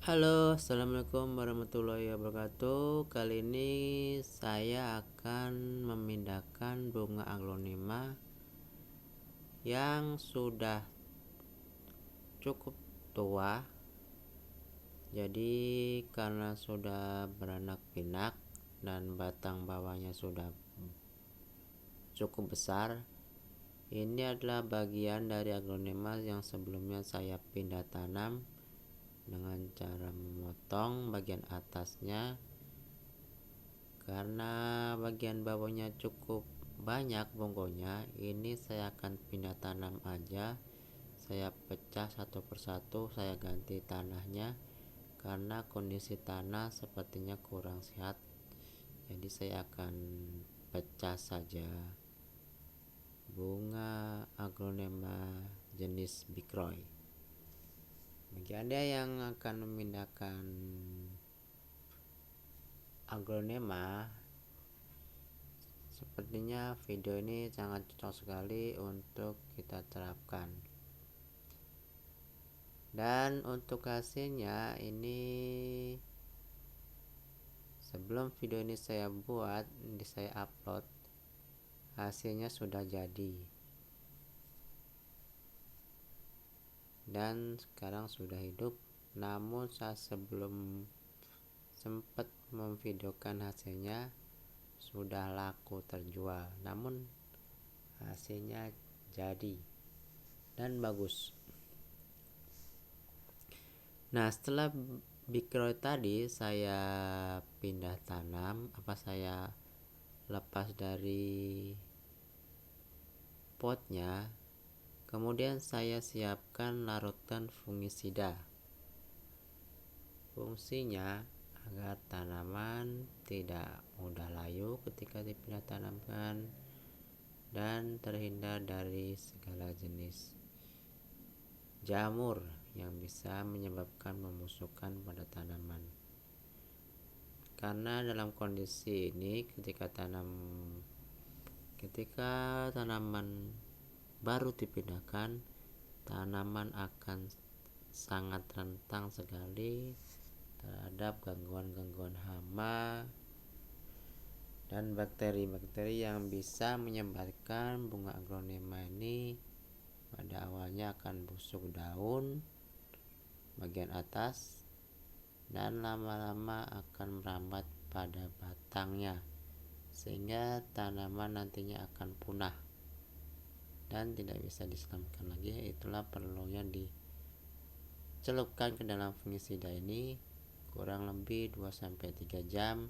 Halo, assalamualaikum warahmatullahi wabarakatuh. Kali ini saya akan memindahkan bunga aglonema yang sudah cukup tua. Jadi karena sudah beranak pinak dan batang bawahnya sudah cukup besar, ini adalah bagian dari aglonema yang sebelumnya saya pindah tanam dengan cara memotong bagian atasnya. Karena bagian bawahnya cukup banyak bongkonya, ini saya akan pindah tanam aja. Saya pecah satu persatu, saya ganti tanahnya karena kondisi tanah sepertinya kurang sehat. Jadi saya akan pecah saja bunga aglonema jenis Bikroy. Bagi Anda yang akan memindahkan aglonema, sepertinya video ini sangat cocok sekali untuk kita terapkan. Dan untuk hasilnya ini, sebelum video ini saya buat, saya upload, hasilnya sudah jadi. Dan sekarang sudah hidup. Namun saya sebelum sempat memvideokan hasilnya sudah laku terjual. Namun hasilnya jadi dan bagus. Nah, setelah Bikroy tadi saya pindah tanam, saya lepas dari potnya, kemudian saya siapkan larutan fungisida. Fungsinya agar tanaman tidak mudah layu ketika dipindah tanamkan dan terhindar dari segala jenis jamur yang bisa menyebabkan pembusukan pada tanaman. Karena dalam kondisi ini ketika tanaman baru dipindahkan, tanaman akan sangat rentan sekali terhadap gangguan-gangguan hama dan bakteri-bakteri yang bisa menyebabkan bunga aglonema ini pada awalnya akan busuk daun bagian atas dan lama-lama akan merambat pada batangnya, sehingga tanaman nantinya akan punah dan tidak bisa diselamatkan lagi. Itulah perlunya dicelupkan ke dalam fungisida ini kurang lebih 2-3 jam.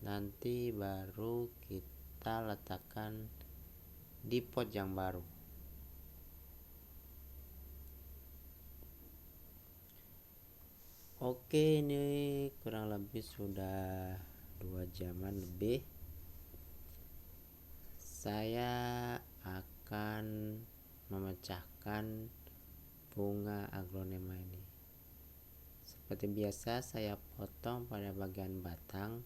Nanti baru kita letakkan di pot yang baru. Oke, ini kurang lebih sudah 2 jaman lebih. Saya akan memecahkan bunga aglonema ini. Seperti biasa, saya potong pada bagian batang.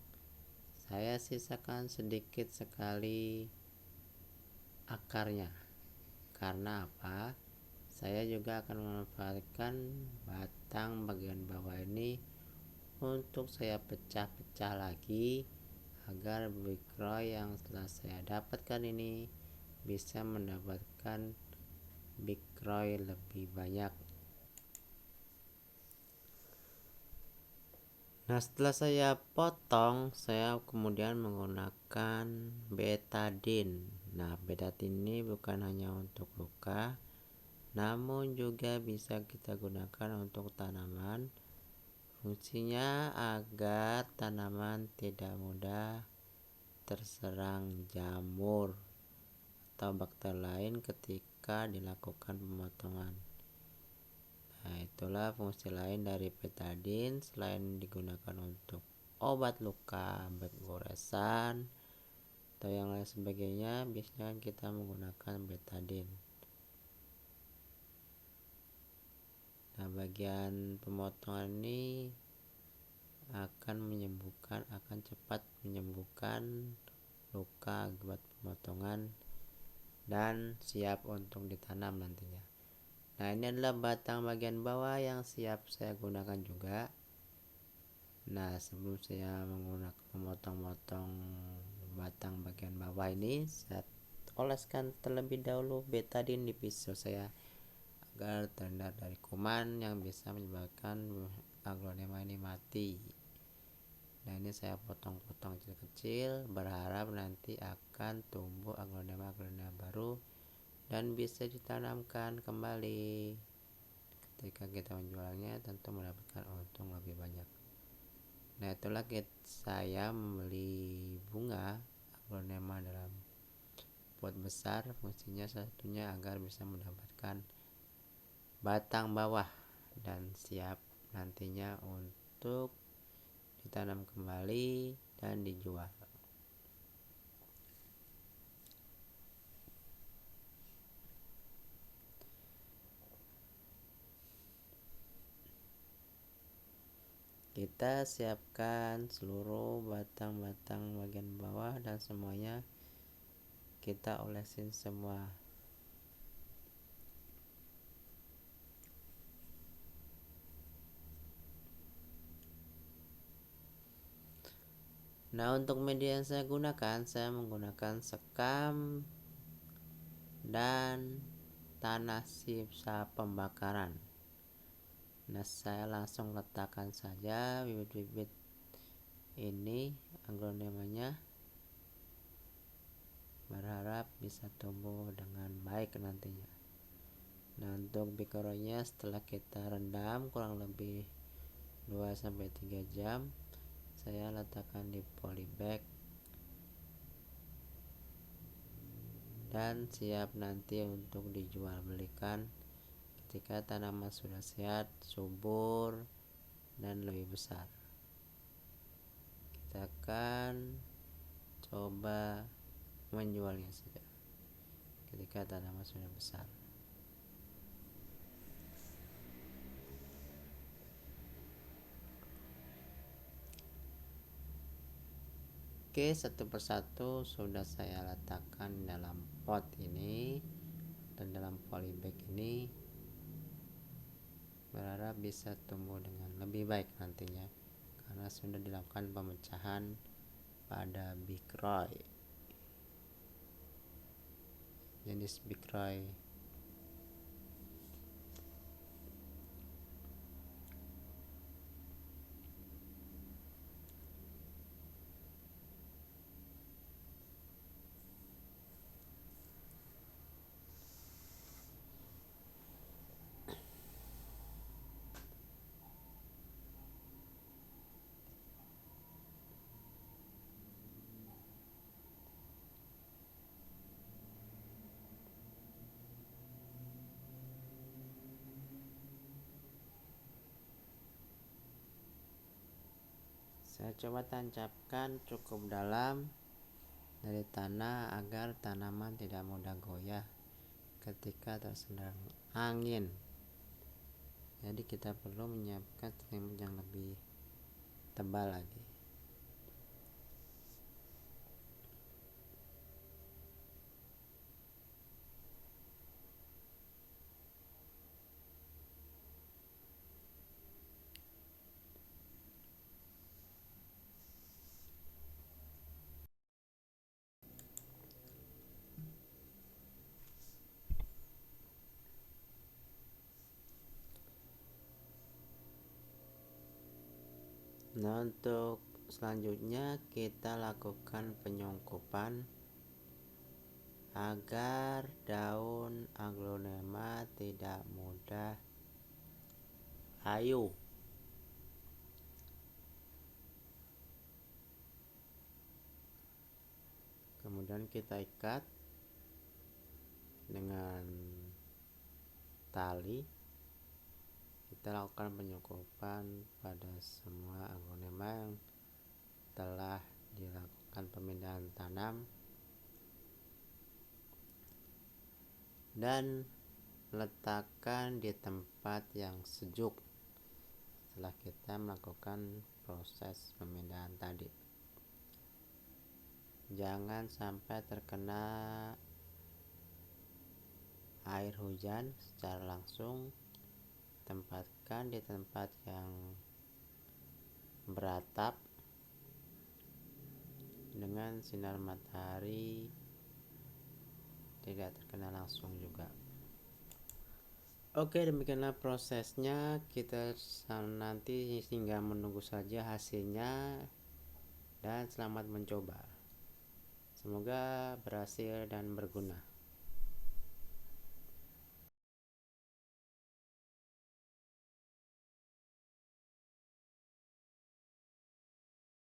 Saya sisakan sedikit sekali akarnya. Karena apa? Saya juga akan memanfaatkan batang bagian bawah ini untuk saya pecah-pecah lagi agar Bikroy yang setelah saya dapatkan ini bisa mendapatkan Bikroy lebih banyak. Nah, setelah saya potong, saya kemudian menggunakan betadine. Nah, betadine ini bukan hanya untuk luka, namun juga bisa kita gunakan untuk tanaman. Fungsinya agar tanaman tidak mudah terserang jamur atau bakteri lain ketika dilakukan pemotongan. Nah, itulah fungsi lain dari betadine. Selain digunakan untuk obat luka, obat goresan atau yang lain sebagainya, biasanya kita menggunakan betadine. Nah, bagian pemotongan ini akan cepat menyembuhkan luka akibat pemotongan dan siap untuk ditanam nantinya. Nah, ini adalah batang bagian bawah yang siap saya gunakan juga. Nah, sebelum saya memotong-motong batang bagian bawah ini, saya oleskan terlebih dahulu betadine di pisau saya agar terhindar dari kuman yang bisa menyebabkan aglonema ini mati. Nah, ini saya potong-potong kecil-kecil, berharap nanti akan tumbuh aglonema baru dan bisa ditanamkan kembali. Ketika kita menjualnya tentu mendapatkan untung lebih banyak. Nah, itulah saya membeli bunga aglonema dalam pot besar. Fungsinya satunya agar bisa mendapatkan batang bawah dan siap nantinya untuk ditanam kembali dan dijual. Kita siapkan seluruh batang-batang bagian bawah dan semuanya kita olesin semua. Nah, untuk media yang saya gunakan, saya menggunakan sekam dan tanah sisa pembakaran. Nah, saya langsung letakkan saja bibit-bibit ini aglonemanya, berharap bisa tumbuh dengan baik nantinya. Nah, untuk bikoronya setelah kita rendam kurang lebih 2-3 jam, saya letakkan di polybag dan siap nanti untuk dijual belikan ketika tanaman sudah sehat, subur, dan lebih besar. Kita akan coba menjualnya saja ketika tanaman sudah besar. Oke, satu persatu sudah saya letakkan dalam pot ini dan dalam polybag ini, berharap bisa tumbuh dengan lebih baik nantinya karena sudah dilakukan pemecahan pada Big Roy, jenis Big Roy. Saya coba tancapkan cukup dalam dari tanah agar tanaman tidak mudah goyah ketika terserang angin. Jadi kita perlu menyiapkan selimut yang lebih tebal lagi. Nah, untuk selanjutnya kita lakukan penyungkupan agar daun aglonema tidak mudah layu. Kemudian kita ikat dengan tali. Kita lakukan penyungkupan pada semua aglonema yang telah dilakukan pemindahan tanam dan letakkan di tempat yang sejuk setelah kita melakukan proses pemindahan tadi. Jangan sampai terkena air hujan secara langsung. Tempatkan di tempat yang beratap dengan sinar matahari tidak terkena langsung juga. Oke, demikianlah prosesnya. Kita nanti tinggal menunggu saja hasilnya, dan selamat mencoba. Semoga berhasil dan berguna.